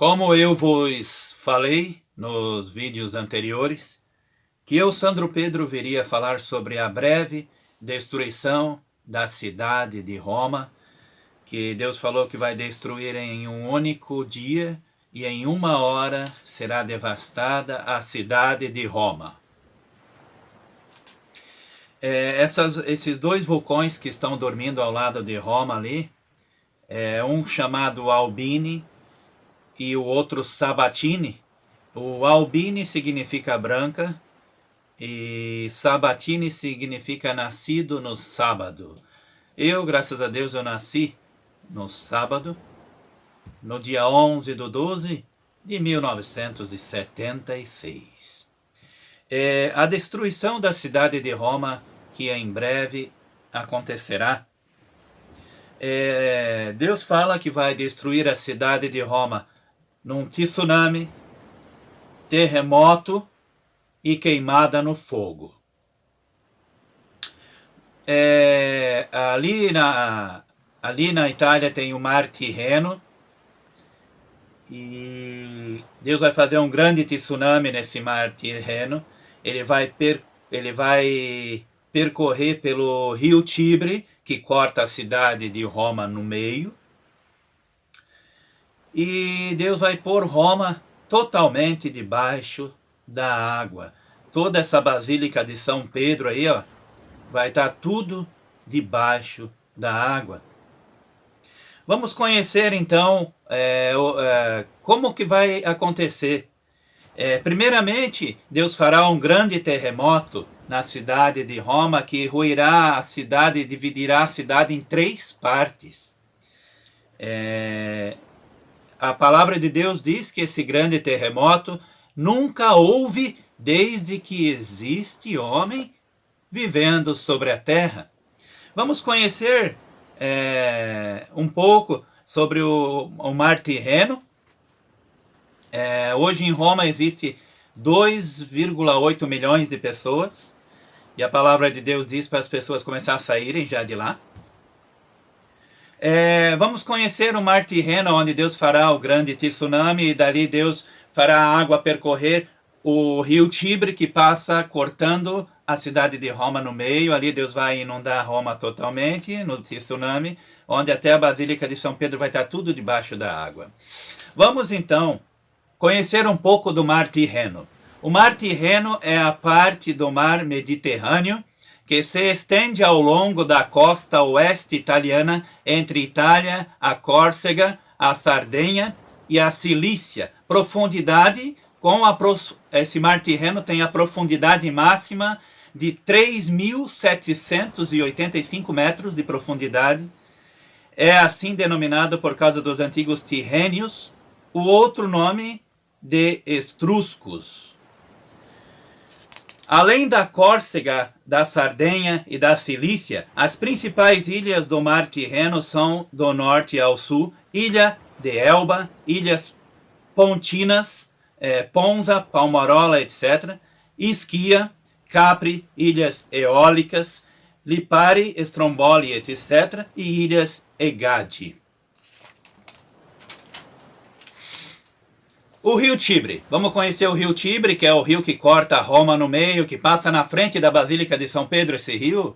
Como eu vos falei nos vídeos anteriores, que eu, Sandro Pedro, viria falar sobre a breve destruição da cidade de Roma, que Deus falou que vai destruir em um único dia e em 1 hora será devastada a cidade de Roma. Esses dois vulcões que estão dormindo ao lado de Roma ali, um chamado Albini e o outro Sabatini. O Albini significa branca e Sabatini significa nascido no sábado. Eu, graças a Deus, eu nasci no sábado, no dia 11/12 de 1976. A destruição da cidade de Roma, que em breve acontecerá. Deus fala que vai destruir a cidade de Roma num tsunami, terremoto e queimada no fogo. Ali na Itália tem o Mar Tirreno, e Deus vai fazer um grande tsunami nesse Mar Tirreno. Ele vai percorrer pelo rio Tibre, que corta a cidade de Roma no meio. E Deus vai pôr Roma totalmente debaixo da água. Toda essa Basílica de São Pedro aí, ó, vai estar tudo debaixo da água. Vamos conhecer então como que vai acontecer. Primeiramente, Deus fará um grande terremoto na cidade de Roma, que ruirá a cidade, dividirá a cidade em 3 partes. A palavra de Deus diz que esse grande terremoto nunca houve desde que existe homem vivendo sobre a terra. Vamos conhecer um pouco sobre o Mar Tirreno. Hoje em Roma existe 2,8 milhões de pessoas, e a palavra de Deus diz para as pessoas começarem a saírem já de lá. Vamos conhecer o Mar Tirreno, onde Deus fará o grande tsunami, e dali Deus fará a água percorrer o rio Tibre, que passa cortando a cidade de Roma no meio. Ali Deus vai inundar Roma totalmente no tsunami, onde até a Basílica de São Pedro vai estar tudo debaixo da água. Vamos então conhecer um pouco do Mar Tirreno. O Mar Tirreno é a parte do mar Mediterrâneo que se estende ao longo da costa oeste italiana, entre Itália, a Córcega, a Sardenha e a Cilícia. Profundidade, esse Mar Tirreno tem a profundidade máxima de 3.785 metros de profundidade. É assim denominado por causa dos antigos tirrênios, o outro nome de etruscos. Além da Córcega, da Sardenha e da Cilícia, as principais ilhas do Mar Tirreno são, do norte ao sul, Ilha de Elba, Ilhas Pontinas, Ponza, Palmarola, etc., Ischia, Capri, Ilhas Eólicas, Lipari, Stromboli, etc., e Ilhas Egadi. O rio Tibre. Vamos conhecer o rio Tibre, que é o rio que corta Roma no meio, que passa na frente da Basílica de São Pedro, esse rio.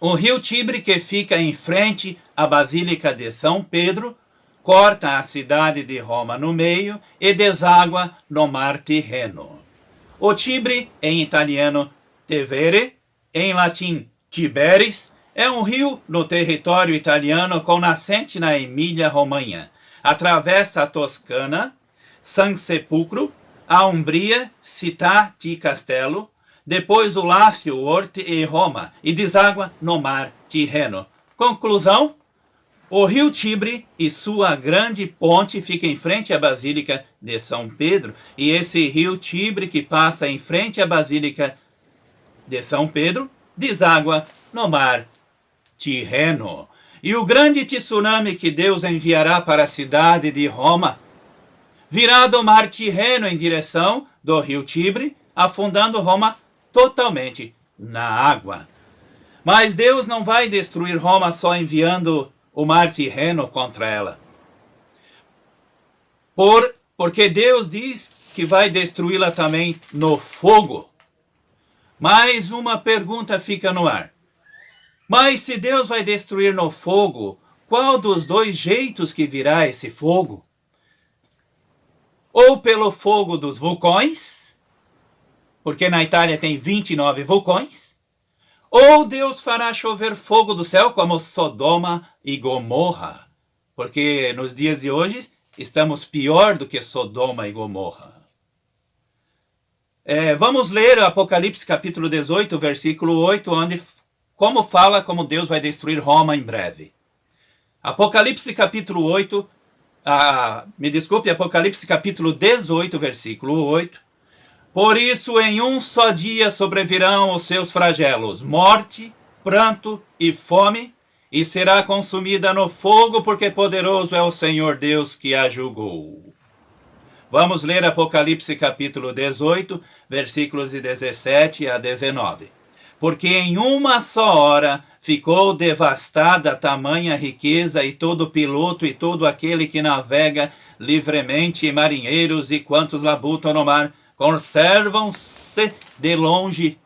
O rio Tibre, que fica em frente à Basílica de São Pedro, corta a cidade de Roma no meio e deságua no Mar Tirreno. O Tibre, em italiano Tevere, em latim Tiberis, é um rio no território italiano com nascente na Emília-Romanha. Atravessa a Toscana, San Sepulcro, a Umbria, Città di Castello, depois o Lácio, Orte e Roma, e deságua no Mar Tirreno. Conclusão: o rio Tibre e sua grande ponte fica em frente à Basílica de São Pedro, e esse rio Tibre que passa em frente à Basílica de São Pedro deságua no Mar Tirreno. E o grande tsunami que Deus enviará para a cidade de Roma virá do Mar Tirreno em direção do rio Tibre, afundando Roma totalmente na água. Mas Deus não vai destruir Roma só enviando o Mar Tirreno contra ela. Porque Deus diz que vai destruí-la também no fogo. Mais uma pergunta fica no ar. Mas se Deus vai destruir no fogo, qual dos dois jeitos que virá esse fogo? Ou pelo fogo dos vulcões, porque na Itália tem 29 vulcões, ou Deus fará chover fogo do céu como Sodoma e Gomorra, porque nos dias de hoje estamos pior do que Sodoma e Gomorra. Vamos ler Apocalipse capítulo 18, versículo 8, como fala como Deus vai destruir Roma em breve. Apocalipse capítulo 8, Apocalipse capítulo 18, versículo 8. Por isso em um só dia sobrevirão os seus flagelos, morte, pranto e fome, e será consumida no fogo, porque poderoso é o Senhor Deus que a julgou. Vamos ler Apocalipse capítulo 18, versículos de 17 a 19. Porque em uma só hora ficou devastada tamanha riqueza, e todo piloto e todo aquele que navega livremente, e marinheiros e quantos labutam no mar, conservam-se de longe.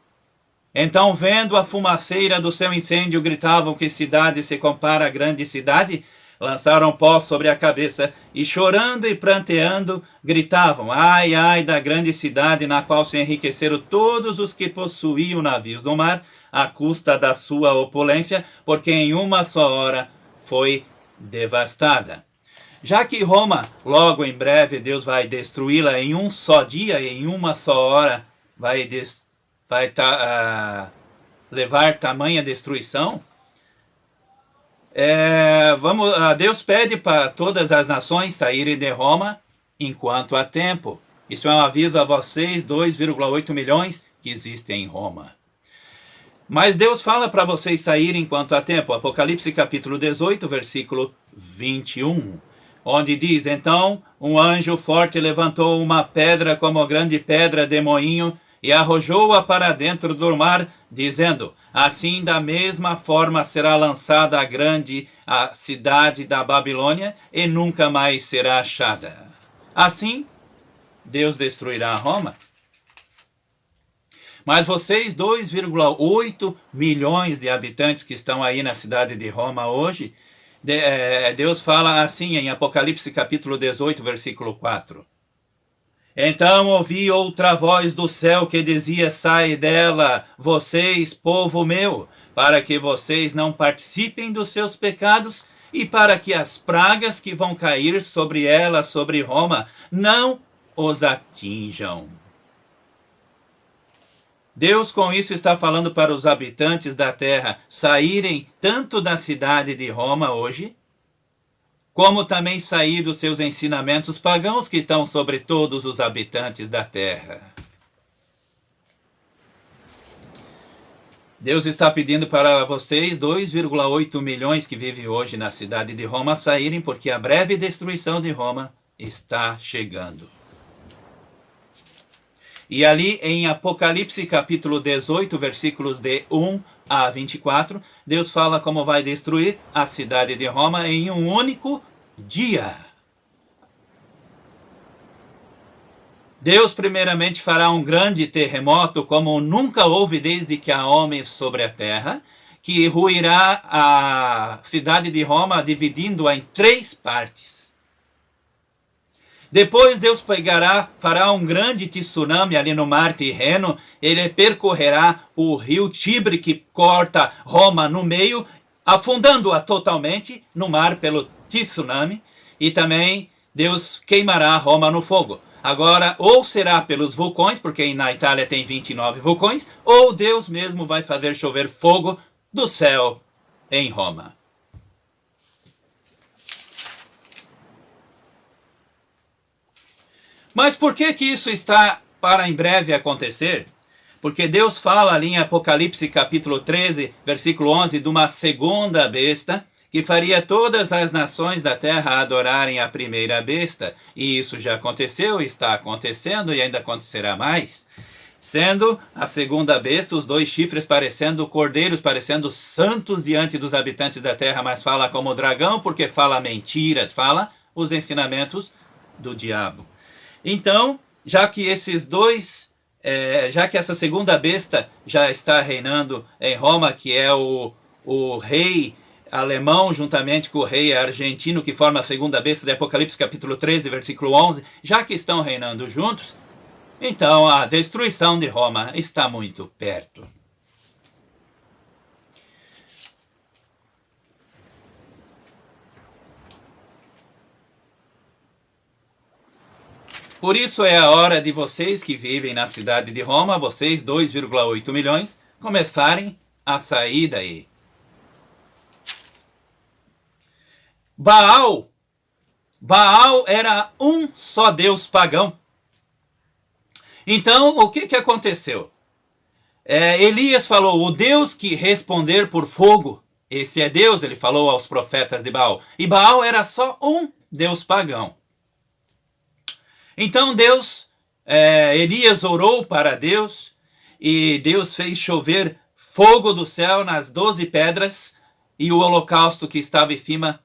Então, vendo a fumaceira do seu incêndio, gritavam que cidade se compara à grande cidade. Lançaram pó sobre a cabeça e, chorando e pranteando, gritavam: ai, ai da grande cidade, na qual se enriqueceram todos os que possuíam navios no mar, à custa da sua opulência, porque em uma só hora foi devastada. Já que Roma, logo em breve, Deus vai destruí-la em um só dia, em uma só hora, vai levar tamanha destruição, Deus pede para todas as nações saírem de Roma enquanto há tempo. Isso é um aviso a vocês, 2,8 milhões que existem em Roma. Mas Deus fala para vocês saírem enquanto há tempo. Apocalipse capítulo 18, versículo 21. Onde diz: então um anjo forte levantou uma pedra como grande pedra de moinho e arrojou-a para dentro do mar, dizendo: assim da mesma forma será lançada a cidade da Babilônia, e nunca mais será achada. Assim, Deus destruirá Roma. Mas vocês, 2,8 milhões de habitantes que estão aí na cidade de Roma hoje, Deus fala assim em Apocalipse capítulo 18, versículo 4. Então ouvi outra voz do céu que dizia: sai dela, vocês, povo meu, para que vocês não participem dos seus pecados, e para que as pragas que vão cair sobre ela, sobre Roma, não os atinjam. Deus com isso está falando para os habitantes da terra saírem tanto da cidade de Roma hoje, como também sair dos seus ensinamentos pagãos que estão sobre todos os habitantes da terra. Deus está pedindo para vocês, 2,8 milhões que vivem hoje na cidade de Roma, saírem, porque a breve destruição de Roma está chegando. E ali em Apocalipse capítulo 18, versículos de 1 a 24, Deus fala como vai destruir a cidade de Roma em um único dia. Deus primeiramente fará um grande terremoto, como nunca houve desde que há homens sobre a terra, que ruirá a cidade de Roma, dividindo-a em 3 partes. Depois Deus fará um grande tsunami ali no mar Tirreno. Ele percorrerá o rio Tibre, que corta Roma no meio, afundando-a totalmente no mar pelo tsunami. E também Deus queimará Roma no fogo. Agora, ou será pelos vulcões, porque na Itália tem 29 vulcões, ou Deus mesmo vai fazer chover fogo do céu em Roma. Mas por que isso está para em breve acontecer? Porque Deus fala ali em Apocalipse capítulo 13, versículo 11, de uma segunda besta, que faria todas as nações da terra adorarem a primeira besta. E isso já aconteceu, está acontecendo e ainda acontecerá mais. Sendo a segunda besta, os 2 chifres parecendo cordeiros, parecendo santos diante dos habitantes da terra, mas fala como dragão, porque fala mentiras, fala os ensinamentos do diabo. Então, já que essa segunda besta já está reinando em Roma, que é o rei alemão, juntamente com o rei argentino, que forma a segunda besta de Apocalipse, capítulo 13, versículo 11, já que estão reinando juntos, então a destruição de Roma está muito perto. Por isso é a hora de vocês que vivem na cidade de Roma, vocês 2,8 milhões, começarem a sair daí. Baal era um só Deus pagão. Então, o que aconteceu? Elias falou, o Deus que responder por fogo, esse é Deus, ele falou aos profetas de Baal. E Baal era só um Deus pagão. Então Elias orou para Deus, e Deus fez chover fogo do céu nas 12 pedras, e o holocausto que estava em cima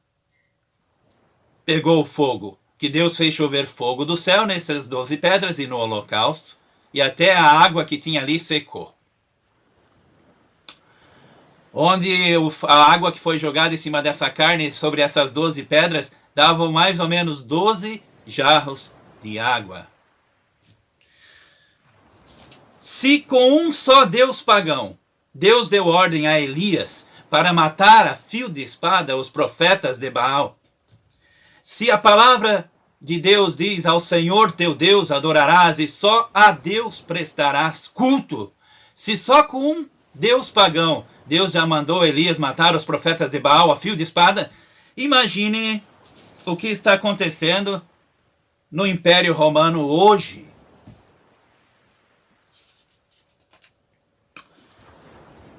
pegou fogo. Que Deus fez chover fogo do céu nessas 12 pedras e no holocausto, e até a água que tinha ali secou. Onde a água que foi jogada em cima dessa carne, sobre essas 12 pedras, davam mais ou menos 12 jarros de água. Se com um só Deus pagão, Deus deu ordem a Elias para matar a fio de espada os profetas de Baal, se a palavra de Deus diz, ao Senhor teu Deus adorarás e só a Deus prestarás culto, se só com um Deus pagão Deus já mandou Elias matar os profetas de Baal a fio de espada, imagine o que está acontecendo no Império Romano hoje.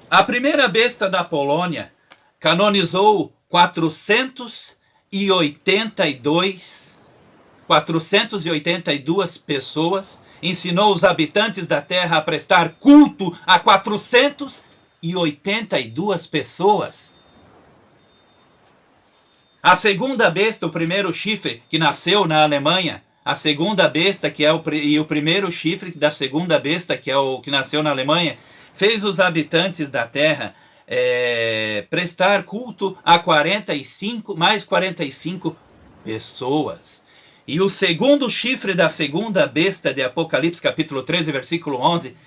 A primeira besta da Polônia canonizou 482 pessoas, ensinou os habitantes da terra a prestar culto a 482 pessoas. A segunda besta, o primeiro chifre que nasceu na Alemanha, a segunda besta e o primeiro chifre da segunda besta, que é o que nasceu na Alemanha, fez os habitantes da terra prestar culto a 45 pessoas. E o segundo chifre da segunda besta de Apocalipse, capítulo 13, versículo 11,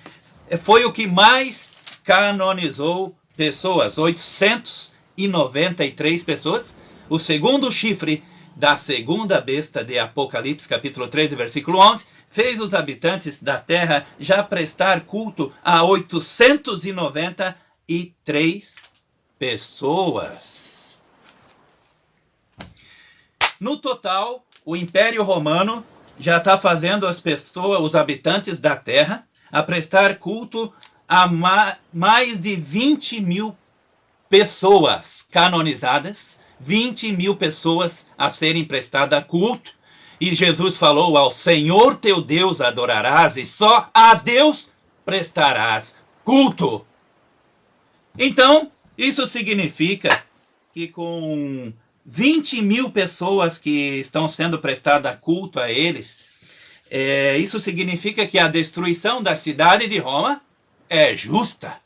foi o que mais canonizou pessoas, 893 pessoas. O segundo chifre da segunda besta de Apocalipse, capítulo 13, versículo 11, fez os habitantes da terra já prestar culto a 893 pessoas. No total, o Império Romano já está fazendo os habitantes da terra, a prestar culto a mais de 20 mil pessoas canonizadas, 20 mil pessoas a serem prestadas culto. E Jesus falou, ao Senhor teu Deus adorarás e só a Deus prestarás culto. Então, isso significa que com 20 mil pessoas que estão sendo prestadas culto a eles, isso significa que a destruição da cidade de Roma é justa.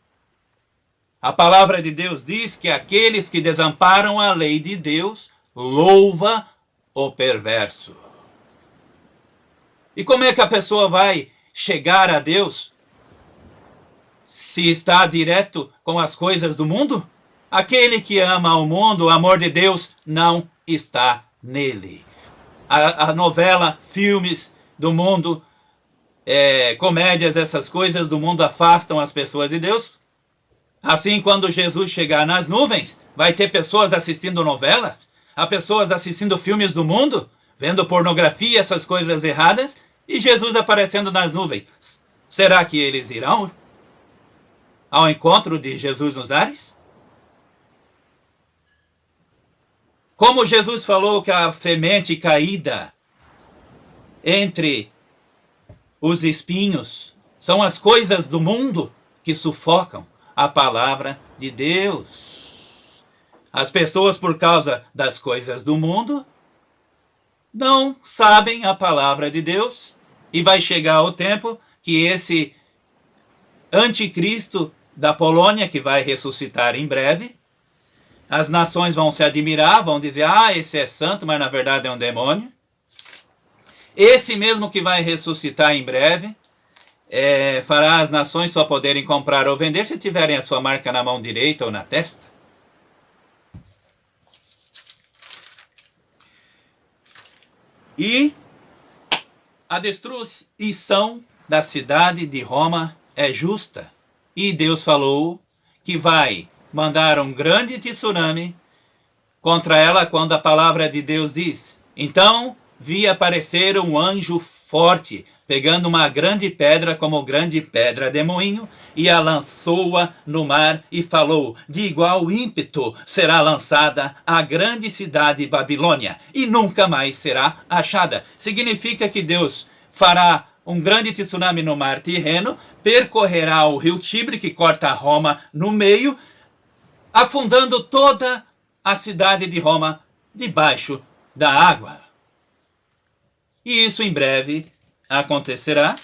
A palavra de Deus diz que aqueles que desamparam a lei de Deus louva o perverso. E como é que a pessoa vai chegar a Deus se está direto com as coisas do mundo? Aquele que ama o mundo, o amor de Deus não está nele. A novela, filmes do mundo, comédias, essas coisas do mundo afastam as pessoas de Deus. Assim, quando Jesus chegar nas nuvens, vai ter pessoas assistindo novelas, há pessoas assistindo filmes do mundo, vendo pornografia, essas coisas erradas, e Jesus aparecendo nas nuvens. Será que eles irão ao encontro de Jesus nos ares? Como Jesus falou que a semente caída entre os espinhos são as coisas do mundo que sufocam a palavra de Deus. As pessoas, por causa das coisas do mundo, não sabem a palavra de Deus, e vai chegar o tempo que esse anticristo da Polônia, que vai ressuscitar em breve, as nações vão se admirar, vão dizer, esse é santo, mas na verdade é um demônio. Esse mesmo que vai ressuscitar em breve, fará as nações só poderem comprar ou vender se tiverem a sua marca na mão direita ou na testa. E a destruição da cidade de Roma é justa. E Deus falou que vai mandar um grande tsunami contra ela quando a palavra de Deus diz. Então vi aparecer um anjo forte, pegando uma grande pedra como grande pedra de moinho, e a lançou-a no mar e falou, de igual ímpeto será lançada a grande cidade Babilônia, e nunca mais será achada. Significa que Deus fará um grande tsunami no mar Tirreno, percorrerá o rio Tibre, que corta Roma no meio, afundando toda a cidade de Roma debaixo da água. E isso em breve acontecerá.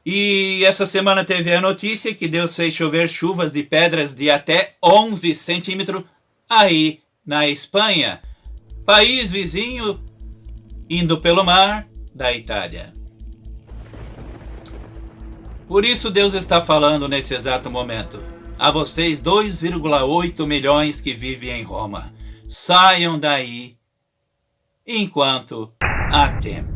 E essa semana teve a notícia que Deus fez chover chuvas de pedras de até 11 centímetros aí na Espanha, país vizinho, indo pelo mar da Itália. Por isso Deus está falando nesse exato momento a vocês 2,8 milhões que vivem em Roma. Saiam daí enquanto há tempo.